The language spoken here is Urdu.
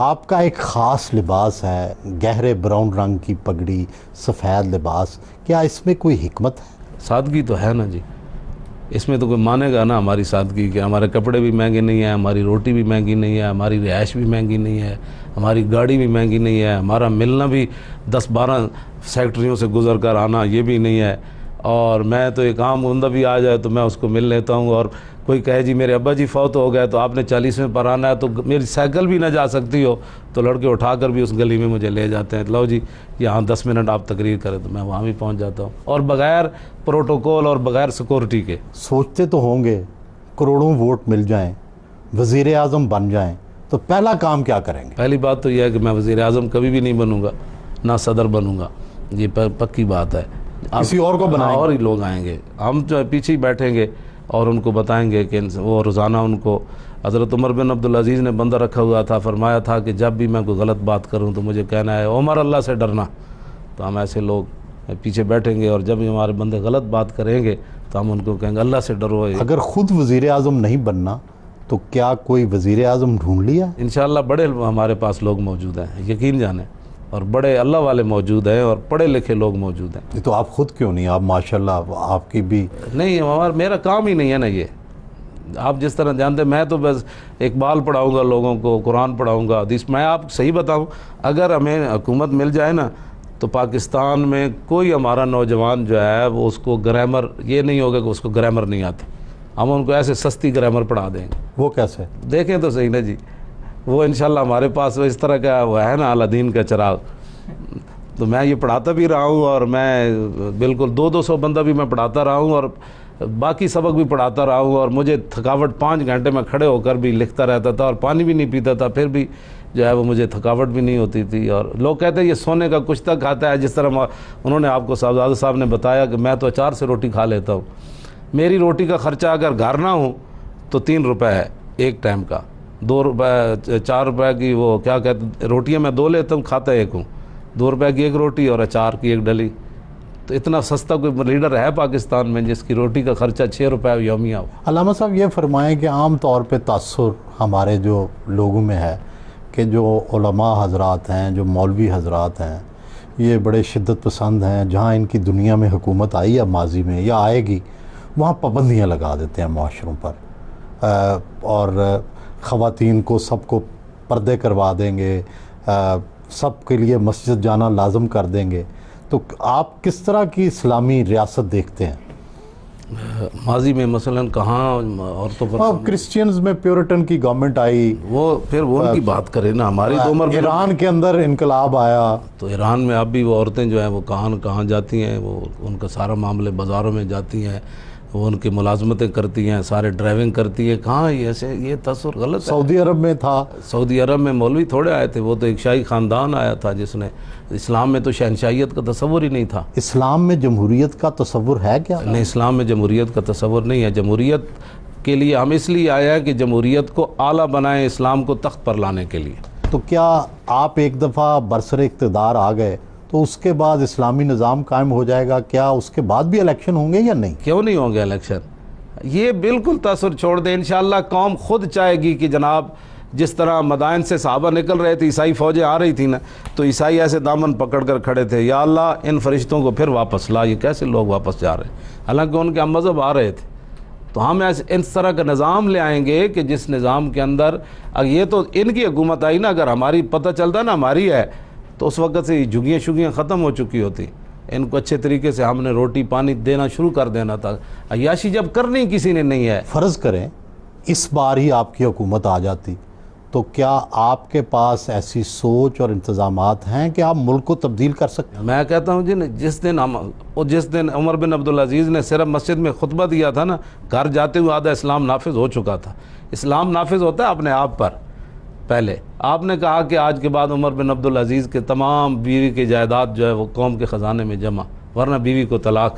آپ کا ایک خاص لباس ہے، گہرے براؤن رنگ کی پگڑی، سفید لباس، کیا اس میں کوئی حکمت ہے؟ سادگی تو ہے نا جی، اس میں تو کوئی مانے گا نا ہماری سادگی کہ ہمارے کپڑے بھی مہنگے نہیں ہیں، ہماری روٹی بھی مہنگی نہیں ہے، ہماری رہائش بھی مہنگی نہیں ہے، ہماری گاڑی بھی مہنگی نہیں ہے، ہمارا ملنا بھی 10-12 سیکٹریوں سے گزر کر آنا یہ بھی نہیں ہے۔ اور میں تو ایک عام بندہ بھی آ جائے تو میں اس کو مل لیتا ہوں، اور کوئی کہے جی میرے ابا جی فوت ہو گئے تو آپ نے 40ویں پر آنا ہے، تو میری سائیکل بھی نہ جا سکتی ہو تو لڑکے اٹھا کر بھی اس گلی میں مجھے لے جاتے ہیں، لو جی یہاں 10 منٹ آپ تقریر کریں، تو میں وہاں بھی پہنچ جاتا ہوں، اور بغیر پروٹوکول اور بغیر سیکورٹی کے۔ سوچتے تو ہوں گے کروڑوں ووٹ مل جائیں، وزیر اعظم بن جائیں تو پہلا کام کیا کریں گے؟ پہلی بات تو یہ ہے کہ میں وزیر اعظم کبھی بھی نہیں بنوں گا، نہ صدر بنوں گا، یہ پکی بات ہے۔ کسی اور کو بنائیں گے؟ اور ہی لوگ آئیں گے، ہم جو پیچھے ہی بیٹھیں گے اور ان کو بتائیں گے کہ وہ روزانہ ان کو، حضرت عمر بن عبدالعزیز نے بندہ رکھا ہوا تھا، فرمایا تھا کہ جب بھی میں کوئی غلط بات کروں تو مجھے کہنا ہے عمر اللہ سے ڈرنا، تو ہم ایسے لوگ پیچھے بیٹھیں گے، اور جب بھی ہمارے بندے غلط بات کریں گے تو ہم ان کو کہیں گے اللہ سے ڈرو۔ اگر خود وزیر اعظم نہیں بننا تو کیا کوئی وزیر اعظم ڈھونڈ لیا؟ انشاءاللہ بڑے ہمارے پاس لوگ موجود ہیں، یقین جانیں، اور بڑے اللہ والے موجود ہیں اور پڑھے لکھے لوگ موجود ہیں۔ تو آپ خود کیوں نہیں؟ آپ ماشاءاللہ آپ کی بھی نہیں، میرا کام ہی نہیں ہے نا یہ، آپ جس طرح جانتے ہیں، میں تو بس اقبال پڑھاؤں گا لوگوں کو، قرآن پڑھاؤں گا، حدیث۔ میں آپ صحیح بتاؤں، اگر ہمیں حکومت مل جائے نا تو پاکستان میں کوئی ہمارا نوجوان جو ہے وہ اس کو گرامر، یہ نہیں ہوگا کہ اس کو گرامر نہیں آتی، ہم ان کو ایسے سستی گرامر پڑھا دیں گے۔ وہ کیسے؟ دیکھیں تو صحیح نا جی، وہ انشاءاللہ ہمارے پاس اس طرح کا وہ ہے نا الدین کا چراغ، تو میں یہ پڑھاتا بھی رہا ہوں، اور میں بالکل 200 بندہ بھی میں پڑھاتا رہا ہوں، اور باقی سبق بھی پڑھاتا رہا ہوں، اور مجھے تھکاوٹ 5 گھنٹے میں کھڑے ہو کر بھی لکھتا رہتا تھا، اور پانی بھی نہیں پیتا تھا، پھر بھی جو ہے وہ مجھے تھکاوٹ بھی نہیں ہوتی تھی۔ اور لوگ کہتے ہیں یہ سونے کا کچھ تک کھاتا ہے، جس طرح انہوں نے آپ کو صاحبزادہ صاحب نے بتایا کہ میں تو اچار سے روٹی کھا لیتا ہوں، میری روٹی کا خرچہ اگر گھر نہ ہوں تو 3 روپے ہے ایک ٹائم کا، 2 روپے 4 روپے کی وہ کیا کہتے ہیں روٹیاں میں 2 لیتا ہوں، کھاتا ایک ہوں، 2 روپے کی ایک روٹی اور اچار کی ایک ڈلی۔ تو اتنا سستا کوئی لیڈر ہے پاکستان میں جس کی روٹی کا خرچہ 6 روپے یومیہ ہو؟ علامہ صاحب یہ فرمائیں کہ عام طور پہ تاثر ہمارے جو لوگوں میں ہے کہ جو علماء حضرات ہیں، جو مولوی حضرات ہیں، یہ بڑے شدت پسند ہیں، جہاں ان کی دنیا میں حکومت آئی ہے ماضی میں یا آئے گی وہاں پابندیاں لگا دیتے ہیں معاشروں پر، اور خواتین کو سب کو پردے کروا دیں گے، سب کے لیے مسجد جانا لازم کر دیں گے۔ تو آپ کس طرح کی اسلامی ریاست دیکھتے ہیں؟ ماضی میں مثلا کہاں عورتوں پر کرسچینز میں پیورٹن کی گورنمنٹ آئی، وہ پھر وہ ان کی بات کرے نا، ہماری تو عمر ایران کے اندر انقلاب آیا، تو ایران میں اب بھی وہ عورتیں جو ہیں وہ کہاں جاتی ہیں، وہ ان کا سارا معاملے بازاروں میں جاتی ہیں، وہ ان کی ملازمتیں کرتی ہیں، سارے ڈرائیونگ کرتی ہے، کہاں ایسے یہ تصور غلط ہے۔ سعودی عرب میں تھا، سعودی عرب میں مولوی تھوڑے آئے تھے، وہ تو ایک شاہی خاندان آیا تھا جس نے، اسلام میں تو شہنشاہیت کا تصور ہی نہیں تھا۔ اسلام میں جمہوریت کا تصور ہے کیا؟ نہیں، اسلام میں جمہوریت کا تصور نہیں ہے۔ جمہوریت کے لیے ہم اس لیے آئے ہیں کہ جمہوریت کو اعلیٰ بنائیں، اسلام کو تخت پر لانے کے لیے۔ تو کیا آپ ایک دفعہ برسر اقتدار آ گئے تو اس کے بعد اسلامی نظام قائم ہو جائے گا؟ کیا اس کے بعد بھی الیکشن ہوں گے یا نہیں؟ کیوں نہیں ہوں گے الیکشن؟ یہ بالکل تاثر چھوڑ دیں، انشاءاللہ قوم خود چاہے گی کہ جناب جس طرح مدائن سے صحابہ نکل رہے تھے، عیسائی فوجیں آ رہی تھی نا، تو عیسائی ایسے دامن پکڑ کر کھڑے تھے، یا اللہ ان فرشتوں کو پھر واپس لا، یہ کیسے لوگ واپس جا رہے ہیں، حالانکہ ان کے ہم مذہب آ رہے تھے۔ تو ہم اس طرح کا نظام لے آئیں گے کہ جس نظام کے اندر، یہ تو ان کی حکومت آئی نا، اگر ہماری پتہ چلتا نا ہماری ہے تو اس وقت سے جھگیاں شگیاں ختم ہو چکی ہوتی، ان کو اچھے طریقے سے ہم نے روٹی پانی دینا شروع کر دینا تھا۔ عیاشی جب کرنی کسی نے نہیں ہے، فرض کریں اس بار ہی آپ کی حکومت آ جاتی تو کیا آپ کے پاس ایسی سوچ اور انتظامات ہیں کہ آپ ملک کو تبدیل کر سکتے ہیں؟ میں کہتا ہوں جی، جس دن عمر بن عبدالعزیز نے صرف مسجد میں خطبہ دیا تھا نا، گھر جاتے ہوئے آدھا اسلام نافذ ہو چکا تھا۔ اسلام نافذ ہوتا ہے اپنے آپ پر، پہلے آپ نے کہا کہ آج کے بعد عمر بن عبدالعزیز کے تمام بیوی کی جائیداد جو ہے وہ قوم کے خزانے میں جمع، ورنہ بیوی کو طلاق۔